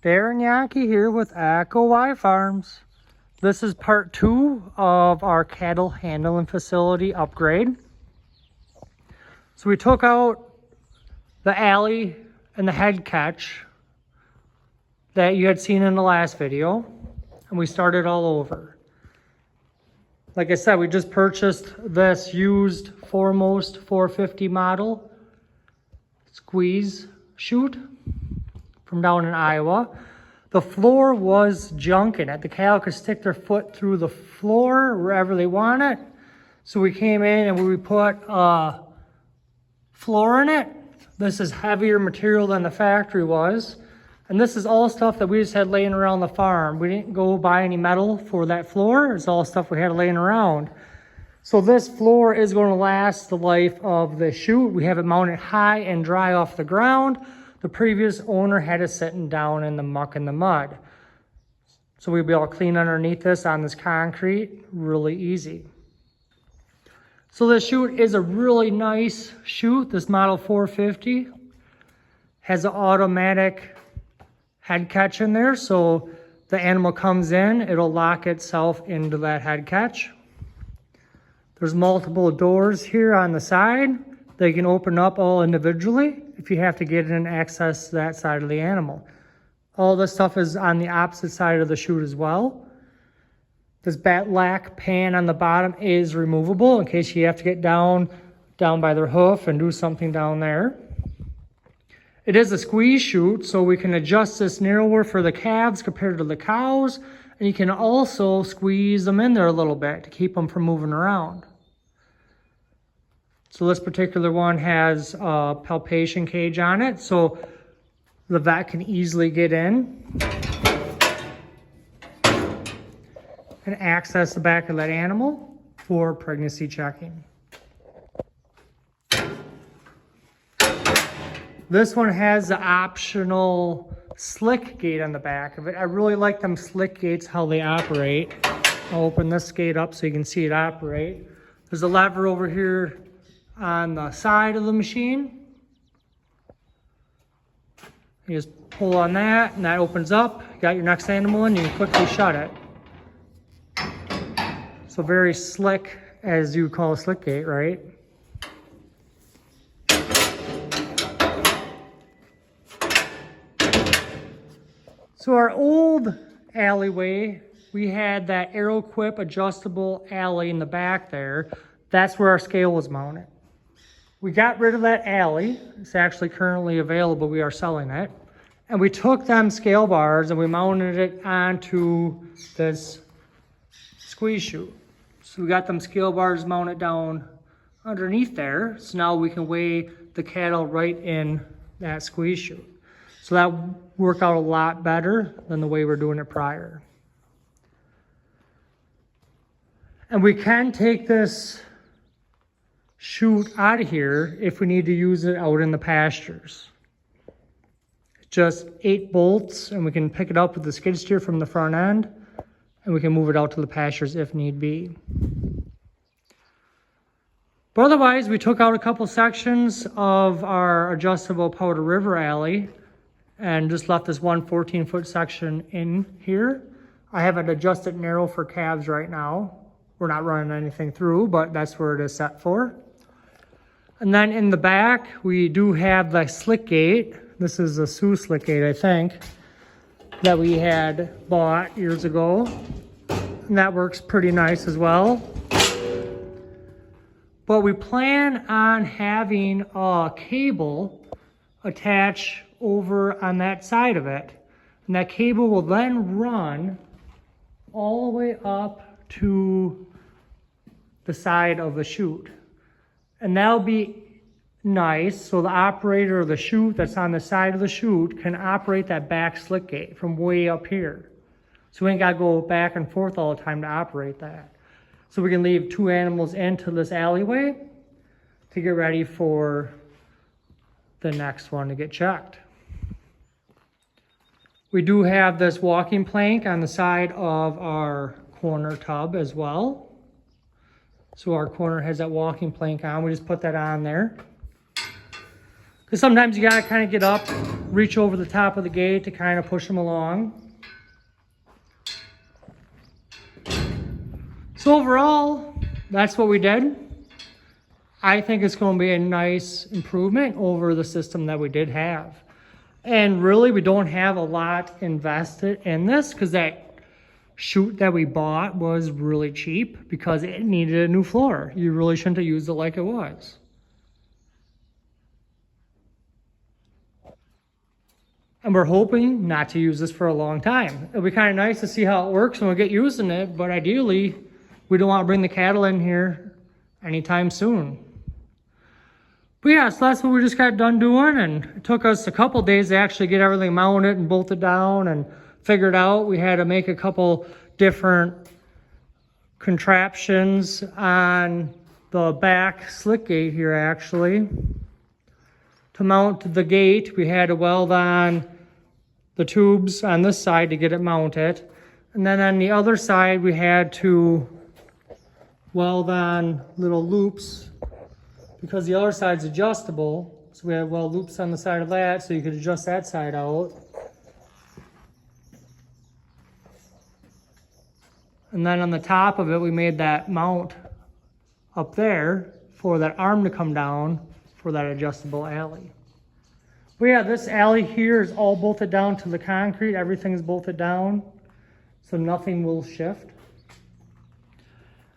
Darren Yankee here with Echo Y Farms. This is part 2 of our cattle handling facility upgrade. So we took out the alley and the head catch that you had seen in the last video, and we started all over. Like I said, we just purchased this used Foremost 450 model squeeze chute from down in Iowa. The floor was junk in it. The cattle could stick their foot through the floor wherever they want it. So we came in and we put floor in it. This is heavier material than the factory was. And this is all stuff that we just had laying around the farm. We didn't go buy any metal for that floor. It's all stuff we had laying around. So this floor is going to last the life of the chute. We have it mounted high and dry off the ground. The previous owner had it sitting down in the muck and the mud. So we'll be able to clean underneath this on this concrete really easy. So this chute is a really nice chute. This model 450 has an automatic head catch in there. So the animal comes in, it'll lock itself into that head catch. There's multiple doors here on the side. They can open up all individually if you have to get in and access that side of the animal. All this stuff is on the opposite side of the chute as well. This back pan on the bottom is removable in case you have to get down by their hoof and do something down there. It is a squeeze chute, so we can adjust this narrower for the calves compared to the cows, and you can also squeeze them in there a little bit to keep them from moving around. So this particular one has a palpation cage on it, so the vet can easily get in and access the back of that animal for pregnancy checking. This one has the optional slick gate on the back of it. I really like them slick gates, how they operate. I'll open this gate up so you can see it operate. There's a lever over here on the side of the machine. You just pull on that and that opens up. You got your next animal in, you can quickly shut it. So very slick, as you call a slick gate, right? So our old alleyway, we had that AeroQuip adjustable alley in the back there. That's where our scale was mounted. We got rid of that alley. It's actually currently available. We are selling it. And we took them scale bars and we mounted it onto this squeeze chute. So we got them scale bars mounted down underneath there. So now we can weigh the cattle right in that squeeze chute. So that worked out a lot better than the way we're doing it prior. And we can take this chute out of here if we need to use it out in the pastures. Just 8 bolts, and we can pick it up with the skid steer from the front end, and we can move it out to the pastures if need be. But otherwise, we took out a couple sections of our adjustable Powder River alley and just left this one 14-foot section in here. I have it adjusted narrow for calves right now. We're not running anything through, but that's where it is set for. And then in the back, we do have the slick gate. This is a Sioux slick gate, I think, that we had bought years ago. And that works pretty nice as well. But we plan on having a cable attached over on that side of it. And that cable will then run all the way up to the side of the chute. And that'll be nice, so the operator of the chute that's on the side of the chute can operate that back slick gate from way up here. So we ain't gotta go back and forth all the time to operate that. So we can leave 2 animals into this alleyway to get ready for the next one to get checked. We do have this walking plank on the side of our corner tub as well. So our corner has that walking plank on. We just put that on there. Because sometimes you gotta kind of get up, reach over the top of the gate to kind of push them along. So overall, that's what we did. I think it's going to be a nice improvement over the system that we did have. And really, we don't have a lot invested in this because that chute that we bought was really cheap because it needed a new floor. You really shouldn't have used it like it was. And we're hoping not to use this for a long time. It'll be kind of nice to see how it works when we get using it, but ideally, we don't want to bring the cattle in here anytime soon. But yeah, so that's what we just got done doing, and it took us a couple days to actually get everything mounted and bolted down and figured out. We had to make a couple different contraptions on the back slick gate here actually. To mount the gate, we had to weld on the tubes on this side to get it mounted. And then on the other side, we had to weld on little loops because the other side's adjustable. So we had weld loops on the side of that so you could adjust that side out. And then on the top of it, we made that mount up there for that arm to come down for that adjustable alley. But yeah, this alley here is all bolted down to the concrete. Everything is bolted down, so nothing will shift.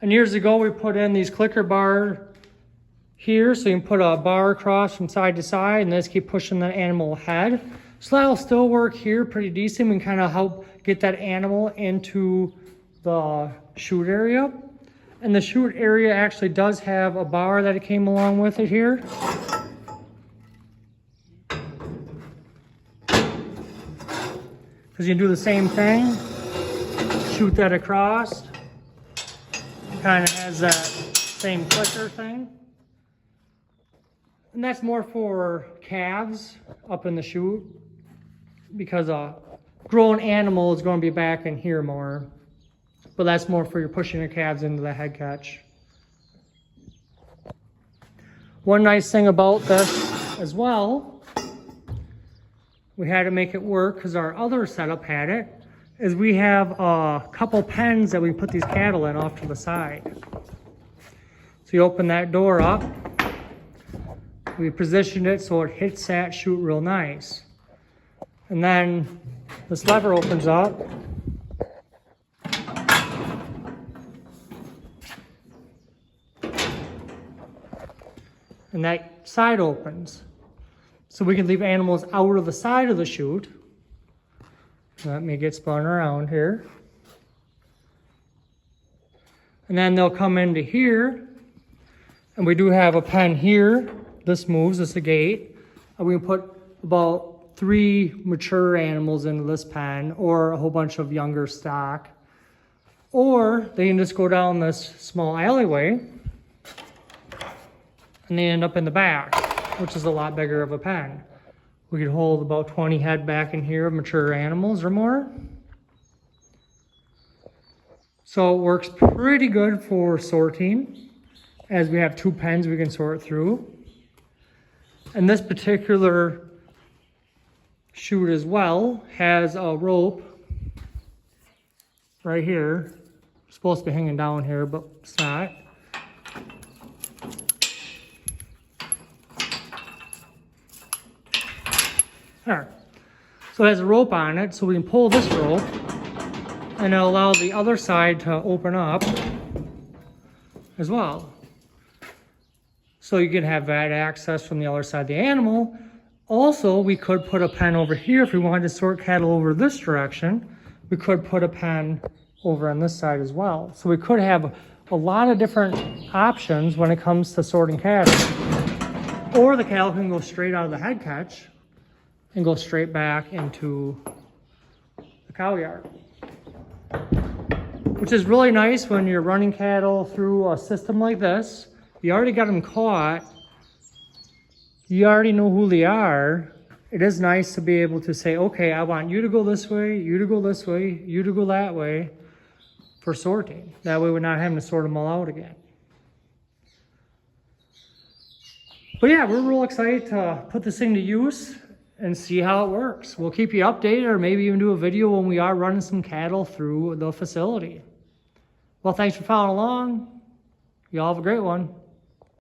And years ago, we put in these clicker bar here, so you can put a bar across from side to side and just keep pushing the animal ahead. So that'll still work here pretty decent. We can kind of help get that animal into the chute area. And the chute area actually does have a bar that it came along with it here. Because you can do the same thing, shoot that across. Kind of has that same clicker thing. And that's more for calves up in the chute because a grown animal is going to be back in here more. But that's more for your pushing your calves into the head catch. One nice thing about this as well, we had to make it work because our other setup had it, is we have a couple pens that we put these cattle in off to the side. So you open that door up, we positioned it so it hits that chute real nice. And then this lever opens up. And that side opens. So we can leave animals out of the side of the chute. Let me get spun around here. And then they'll come into here. And we do have a pen here. This moves, this is a gate. And we can put about 3 mature animals into this pen or a whole bunch of younger stock. Or they can just go down this small alleyway and they end up in the back, which is a lot bigger of a pen. We could hold about 20 head back in here of mature animals or more. So it works pretty good for sorting, as we have 2 pens we can sort through. And this particular chute as well has a rope right here. It's supposed to be hanging down here, but it's not. There. So it has a rope on it, so we can pull this rope and it'll allow the other side to open up as well. So you can have that access from the other side of the animal. Also, we could put a pen over here if we wanted to sort cattle over this direction. We could put a pen over on this side as well. So we could have a lot of different options when it comes to sorting cattle. Or the cattle can go straight out of the head catch and go straight back into the cow yard. Which is really nice when you're running cattle through a system like this. You already got them caught. You already know who they are. It is nice to be able to say, okay, I want you to go this way, you to go this way, you to go that way for sorting. That way we're not having to sort them all out again. But yeah, we're real excited to put this thing to use and see how it works. We'll keep you updated, or maybe even do a video when we are running some cattle through the facility. Well, thanks for following along. Y'all have a great one.